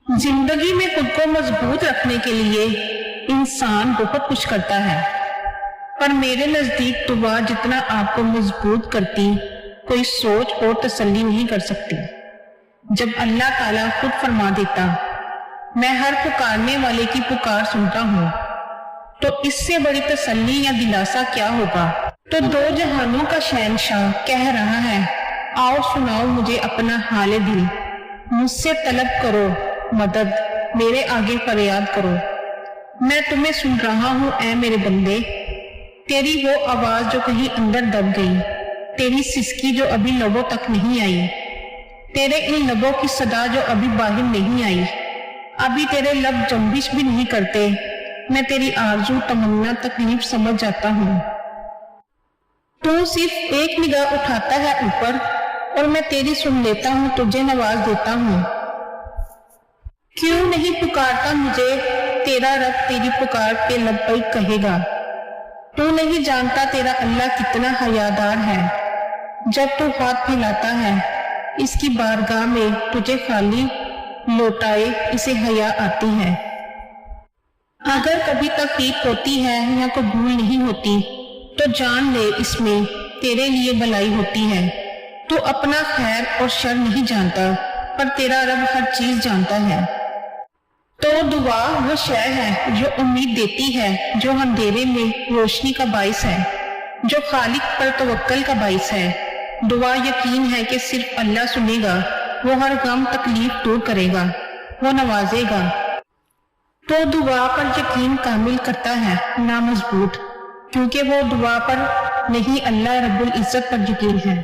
जिंदगी में खुद को मजबूत रखने के लिए इंसान बहुत कुछ करता है, पर मेरे नजदीक दुआ जितना आपको मजबूत करती कोई सोच और तसल्ली नहीं कर सकती। जब अल्लाह ताला खुद फरमा देता, मैं हर पुकारने वाले की पुकार सुनता हूँ, तो इससे बड़ी तसल्ली या दिलासा क्या होगा। तो दो जहानों का शहंशाह कह रहा है, आओ सुनाओ मुझे अपना हाले दिल, मुझसे तलब करो मदद, मेरे आगे फरियाद करो। मैं तुम्हें सुन रहा हूँ ऐ मेरे बंदे, तेरी वो आवाज जो कहीं अंदर दब गई, तेरी सिसकी जो अभी लबों तक नहीं आई, तेरे इन लबों की सदा जो अभी बाहर नहीं आई, अभी तेरे लब जंबिश भी नहीं करते, मैं तेरी आरज़ू तमन्ना तकलीफ समझ जाता हूँ। तू सिर्फ एक निगाह उठाता है ऊपर और मैं तेरी सुन लेता हूँ, तुझे नवाज देता हूँ। क्यों नहीं पुकारता मुझे तेरा रब, तेरी पुकार पे लब्बैक कहेगा। तू नहीं जानता तेरा अल्लाह कितना हयादार है, जब तू हाथ फैलाता है इसकी बारगाह में, तुझे खाली लौटाए इसे हया आती है। अगर कभी तकलीफ होती है या कबूल नहीं होती तो जान ले इसमें तेरे लिए भलाई होती है। तू अपना खैर और शर नहीं जानता, पर तेरा रब हर चीज जानता है। तो दुआ वो शय है जो उम्मीद देती है, जो अंधेरे में रोशनी का बाइस है, जो खालिक पर तवक्कल का बाइस है। दुआ यकीन है कि सिर्फ अल्लाह सुनेगा, वो हर गम तकलीफ दूर करेगा, वो नवाजेगा। तो दुआ पर यकीन कामिल करता है ना मजबूत, क्योंकि वो दुआ पर नहीं अल्लाह रब्बुल इज्जत पर यकीन है।